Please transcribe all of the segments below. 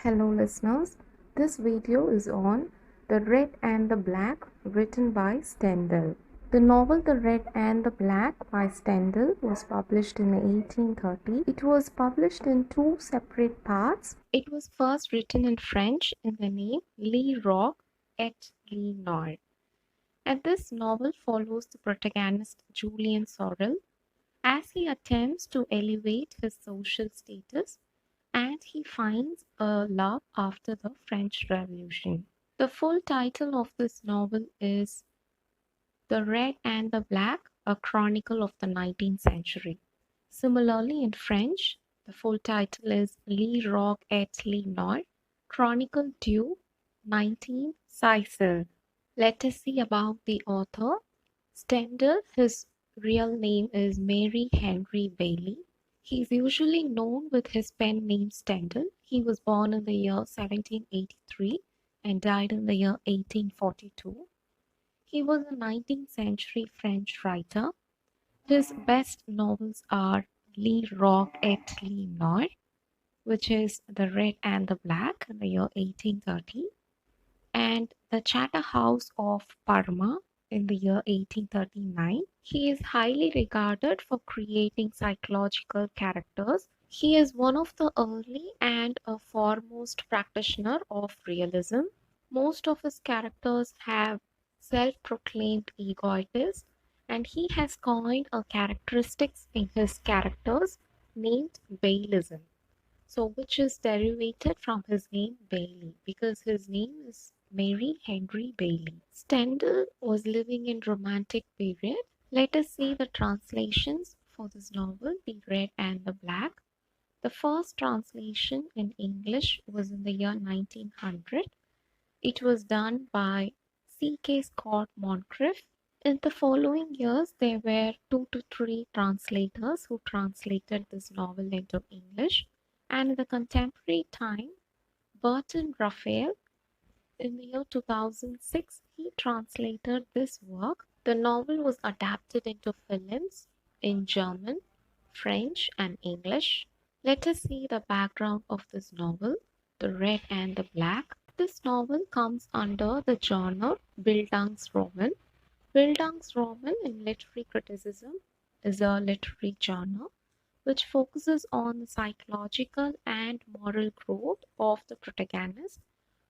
Hello listeners, this video is on The Red and the Black written by Stendhal. The novel The Red and the Black by Stendhal was published in 1830. It was published in two separate parts. It was first written in French in the name Le Roc et Le Noir. And this novel follows the protagonist Julien Sorel as he attempts to elevate his social status and he finds a love after the French Revolution. The full title of this novel is The Red and the Black, a chronicle of the 19th century. Similarly, in French, the full title is Le Roc et Le Noir, Chronicle du 19th siècle. Let us see about the author. Stendhal, his real name is Mary Henry Bailey. He is usually known with his pen name Stendhal. He was born in the year 1783 and died in the year 1842. He was a 19th century French writer. His best novels are Le Roc et Le Noir, which is The Red and the Black in the year 1830, and The Charterhouse of Parma in the year 1839. He is highly regarded for creating psychological characters. He is one of the early and a foremost practitioner of realism. Most of his characters have self-proclaimed egoists, and he has coined a characteristics in his characters named Bailism. So, which is derivated from his name Bailey, because his name is Mary Henry Bailey. Stendhal was living in Romantic period. Let us see the translations for this novel, The Red and the Black. The first translation in English was in the year 1900. It was done by C.K. Scott Moncrief. In the following years, there were 2 to 3 translators who translated this novel into English. And in the contemporary time, Burton Raphael, in the year 2006, he translated this work. The novel was adapted into films in German, French, and English. Let us see the background of this novel, The Red and the Black. This novel comes under the genre bildungsroman. Bildungsroman in literary criticism is a literary genre which focuses on the psychological and moral growth of the protagonist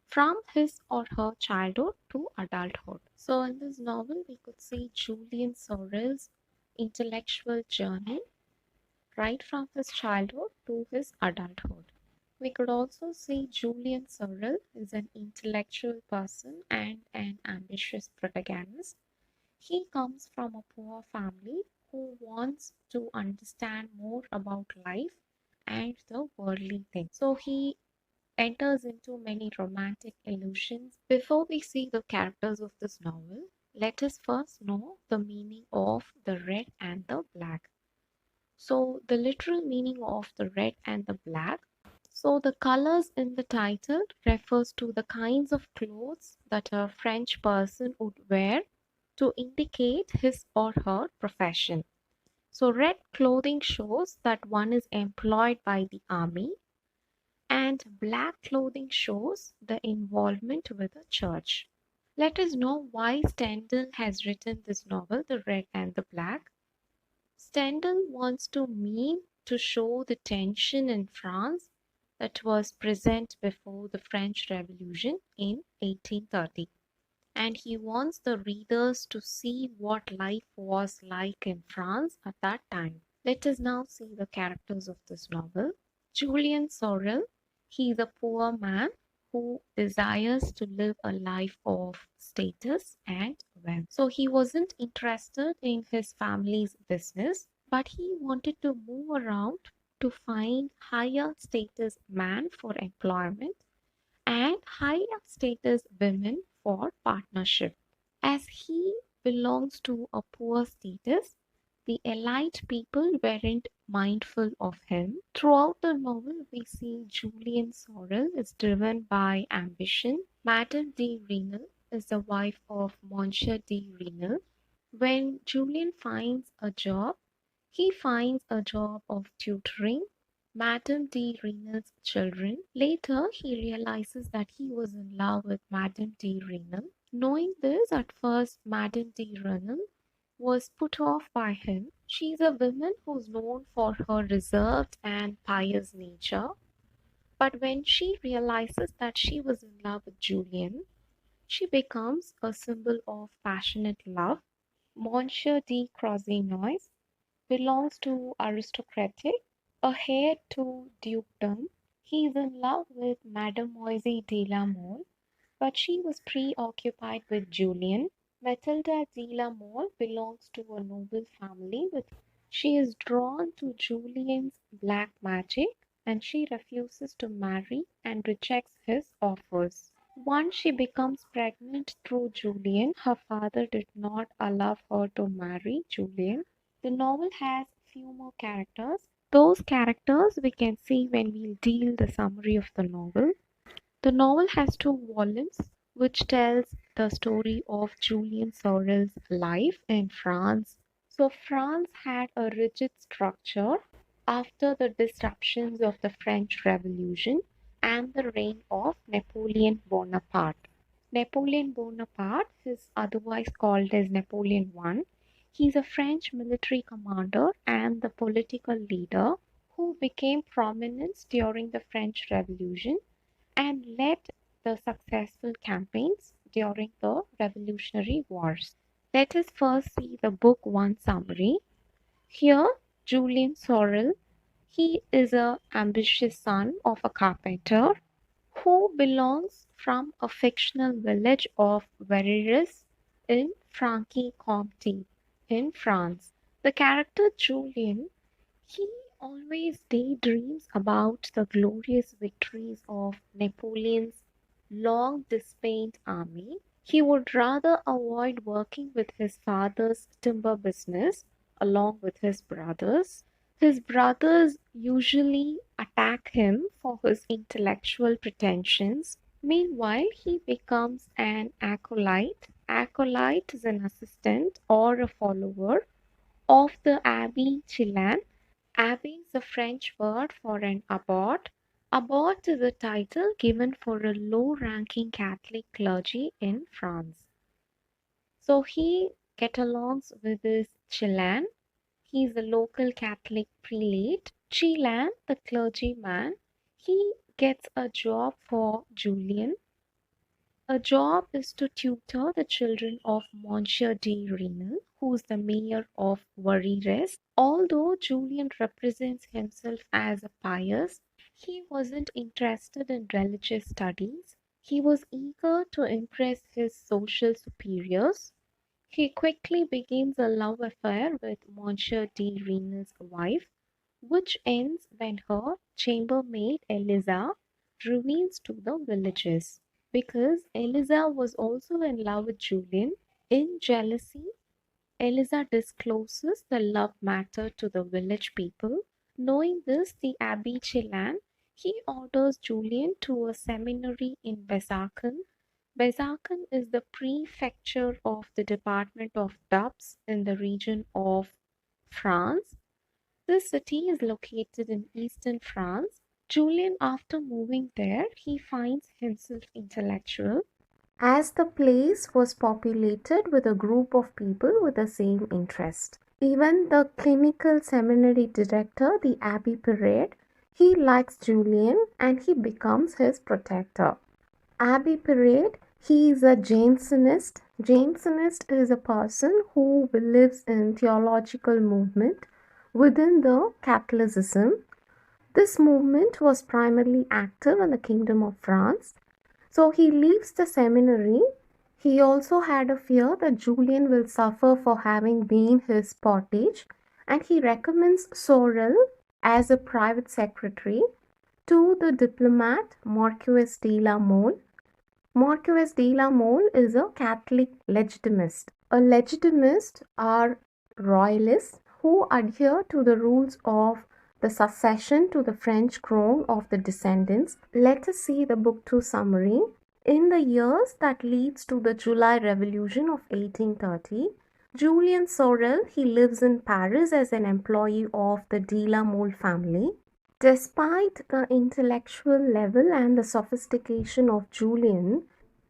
from his or her childhood to adulthood. So, in this novel, we could see Julian Sorel's intellectual journey right from his childhood to his adulthood. We could also see Julian Sorrel is an intellectual person and an ambitious protagonist. He comes from a poor family who wants to understand more about life and the worldly things. So he enters into many romantic illusions. Before we see the characters of this novel, let us first know the meaning of the red and the black. So the literal meaning of the red and the black. So the colors in the title refers to the kinds of clothes that a French person would wear to indicate his or her profession. So red clothing shows that one is employed by the army, and black clothing shows the involvement with the church. Let us know why Stendhal has written this novel, The Red and the Black. Stendhal wants to show the tension in France that was present before the French Revolution in 1830. And he wants the readers to see what life was like in France at that time. Let us now see the characters of this novel. Julian Sorrel, he is a poor man who desires to live a life of status and wealth. So he wasn't interested in his family's business, but he wanted to move around to find higher status man for employment and higher status women for partnership. As he belongs to a poor status, the elite people weren't mindful of him. Throughout the novel, we see Julian Sorrel is driven by ambition. Madame de Renal is the wife of Monsieur de Renal. When Julian finds a job, he finds a job of tutoring Madame de Renal's children. Later, he realizes that he was in love with Madame de Renal. Knowing this, at first, Madame de Renal was put off by him. She is a woman who's known for her reserved and pious nature. But when she realizes that she was in love with Julian, she becomes a symbol of passionate love. Monsieur de Croisenois belongs to aristocratic, a heir to dukedom. He is in love with Mademoiselle de la Mole, but she was preoccupied with Julian. Matilda de la Mole belongs to a noble family with she is drawn to Julian's black magic and she refuses to marry and rejects his offers. Once she becomes pregnant through Julian, her father did not allow her to marry Julian. The novel has few more characters. Those characters we can see when we deal the summary of the novel. The novel has two volumes which tells the story of Julian Sorrel's life in France. So France had a rigid structure after the disruptions of the French Revolution and the reign of Napoleon Bonaparte. Napoleon Bonaparte is otherwise called as Napoleon I. He is a French military commander and the political leader who became prominent during the French Revolution and led the successful campaigns during the Revolutionary Wars. Let us first see the book one summary. Here, Julian Sorrel, he is a ambitious son of a carpenter who belongs from a fictional village of Verreries in Franche-Comté in France. The character Julian he always daydreams about the glorious victories of Napoleon's long disbanded army. He would rather avoid working with his father's timber business along with his brothers. His brothers usually attack him for his intellectual pretensions. Meanwhile, he becomes an acolyte. Acolyte is an assistant or a follower of the Abbé Chilan. Abbé is a French word for an abbot. Abbot is a title given for a low-ranking Catholic clergy in France. So he get alongs with this Chilan. He is a local Catholic prelate. Chilan, the clergyman, he gets a job for Julian. A job is to tutor the children of Monsieur de Renal, who is the mayor of Verreres. Although Julian represents himself as a pious, he wasn't interested in religious studies. He was eager to impress his social superiors. He quickly begins a love affair with Monsieur de Renal's wife, which ends when her chambermaid Eliza reveals to the villagers. Because Eliza was also in love with Julian, in jealousy, Eliza discloses the love matter to the village people. Knowing this, the Abbé Chilan he orders Julian to a seminary in Besancon. Besancon is the prefecture of the department of Doubs in the region of France. This city is located in eastern France. Julian, after moving there, he finds himself intellectual as the place was populated with a group of people with the same interest. Even the clinical seminary director, the Abbé Pirate, he likes Julian and he becomes his protector. Abbé Pirate, he is a Jansenist. Jansenist is a person who believes in theological movement within the Catholicism. This movement was primarily active in the Kingdom of France. So he leaves the seminary. He also had a fear that Julian will suffer for having been his pottage, and he recommends Sorel as a private secretary to the diplomat Marquis de la Mole. Marquis de la Mole is a Catholic legitimist. A legitimist are royalists who adhere to the rules of the succession to the French crown of the descendants. Let us see the book 2 summary. In the years that leads to the July Revolution of 1830, Julian Sorrel he lives in Paris as an employee of the de la Mole family. Despite the intellectual level and the sophistication of Julian,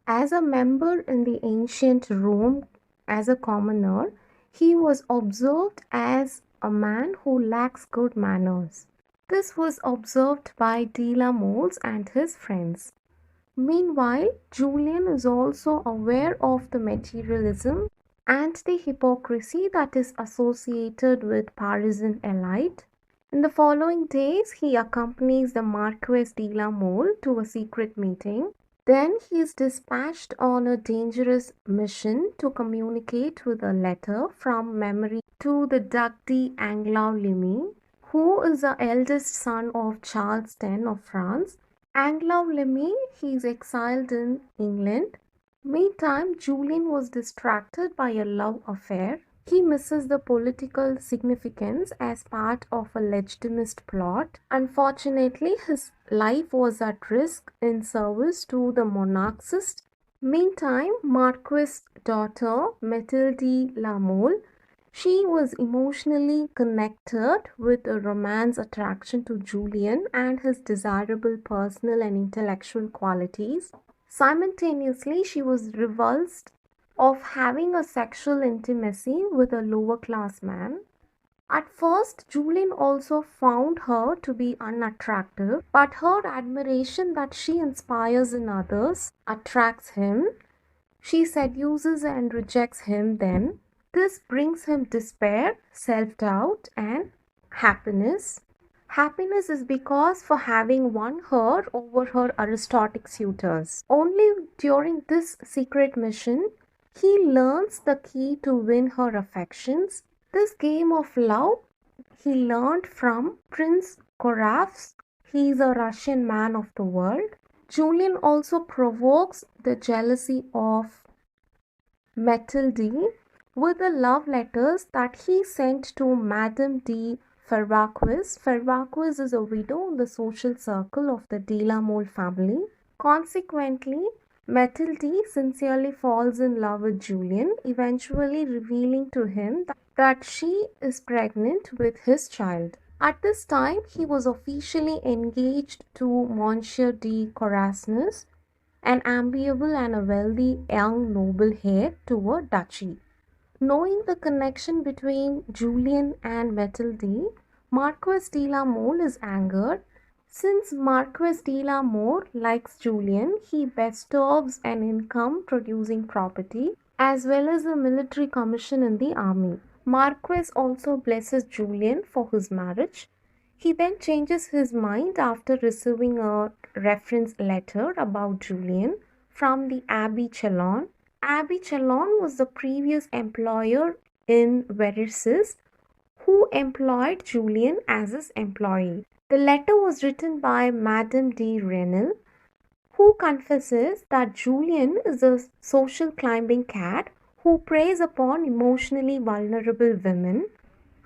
as a member in the ancient Rome as a commoner, he was observed as a man who lacks good manners. This was observed by de la Mole and his friends. Meanwhile, Julian is also aware of the materialism and the hypocrisy that is associated with Parisian elite. In the following days, he accompanies the Marquis de la Mole to a secret meeting. Then he is dispatched on a dangerous mission to communicate with a letter from memory to the Duc d'Angoulême, who is the eldest son of Charles X of France. Angoulême, he is exiled in England. Meantime, Julian was distracted by a love affair. He misses the political significance as part of a legitimist plot. Unfortunately, his life was at risk in service to the monarchist. Meantime, Marquis' daughter, Mathilde La Mole, she was emotionally connected with a romance attraction to Julian and his desirable personal and intellectual qualities. Simultaneously, she was repulsed of having a sexual intimacy with a lower class man. At first, Julian also found her to be unattractive, but her admiration that she inspires in others attracts him. She seduces and rejects him then. This brings him despair, self doubt, and happiness. Happiness is because for having won her over her aristocratic suitors. Only during this secret mission he learns the key to win her affections. This game of love he learned from Prince Korafs. He is a Russian man of the world. Julian also provokes the jealousy of Mathilde with the love letters that he sent to Madame de Fervaques. Fervaques is a widow in the social circle of the de la Mole family. Consequently, Mathilde sincerely falls in love with Julian, eventually revealing to him that she is pregnant with his child. At this time, he was officially engaged to Monsieur de Courasnes, an amiable and a wealthy young noble heir to a duchy. Knowing the connection between Julian and Mathilde, Marquis de la Mole is angered. Since Marquis de la Mole likes Julian, he bestows an income-producing property as well as a military commission in the army. Marquis also blesses Julian for his marriage. He then changes his mind after receiving a reference letter about Julian from the Abbé Chalon. Abbé Chalon was the previous employer in Versailles who employed Julian as his employee. The letter was written by Madame de Renal, who confesses that Julian is a social climbing cat who preys upon emotionally vulnerable women.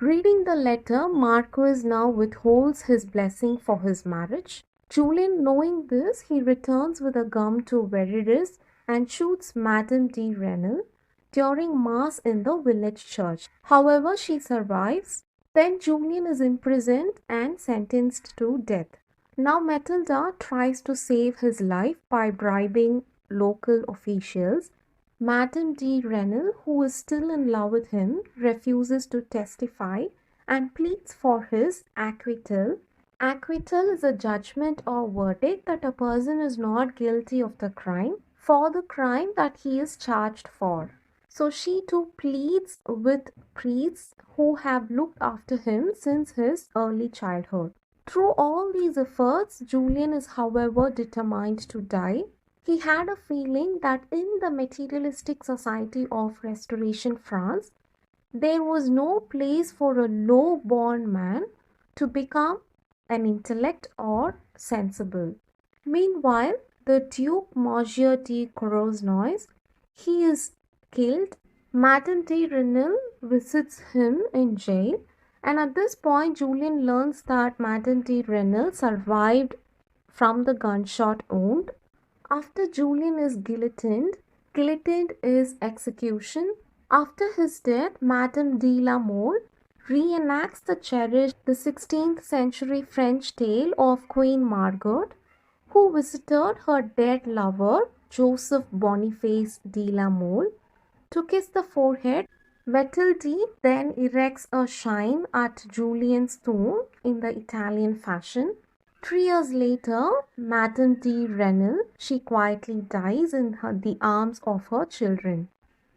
Reading the letter, Marquis now withholds his blessing for his marriage. Julian, knowing this, he returns with a gun to Versailles and shoots Madame de Renal during Mass in the village church. However, she survives. Then Julian is imprisoned and sentenced to death. Now Matilda tries to save his life by bribing local officials. Madame de Renal, who is still in love with him, refuses to testify and pleads for his acquittal. Acquittal is a judgment or verdict that a person is not guilty of the crime for the crime that he is charged for. So she too pleads with priests who have looked after him since his early childhood. Through all these efforts, Julian is, however, determined to die. He had a feeling that in the materialistic society of Restoration France, there was no place for a low-born man to become an intellect or sensible. Meanwhile, the Duke Monsieur de Courosnois, he is killed. Madame de Renal visits him in jail, and at this point, Julian learns that Madame de Renal survived from the gunshot wound. After Julian is guillotined is execution. After his death, Madame de la Mole reenacts the 16th century French tale of Queen Margot, who visited her dead lover, Joseph Boniface de la Mole, to kiss the forehead. Vetildi then erects a shrine at Julian's tomb in the Italian fashion. 3 years later, Madame de Renal, she quietly dies in the arms of her children.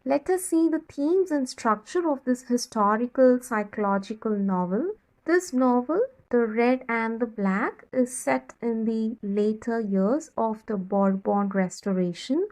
Let us see the themes and structure of this historical psychological novel. This novel, The Red and the Black, is set in the later years of the Bourbon Restoration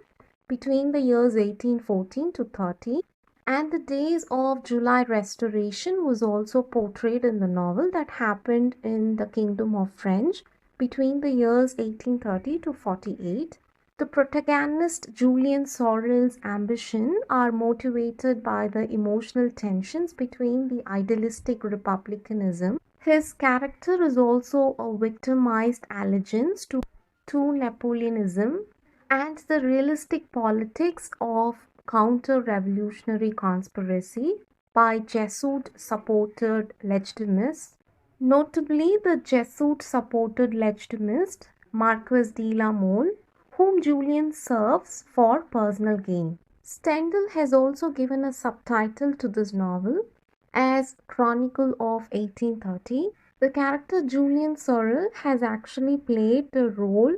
between the years 1814 to 30, and the days of July Restoration was also portrayed in the novel that happened in the Kingdom of French between the years 1830 to 48. The protagonist Julian Sorrel's ambition are motivated by the emotional tensions between the idealistic republicanism. His character is also a victimized allegiance to Napoleonism and the realistic politics of counter-revolutionary conspiracy by Jesuit-supported legitimists. Notably, the Jesuit-supported legitimist Marquis de la Mole, whom Julian serves for personal gain. Stendhal has also given a subtitle to this novel as Chronicle of 1830. The character Julian Sorrel has actually played the role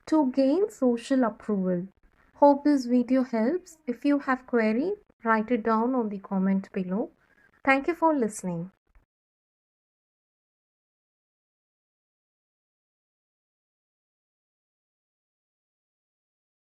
to gain social approval. Hope this video helps. If you have query, write it down on the comment below. Thank you for listening.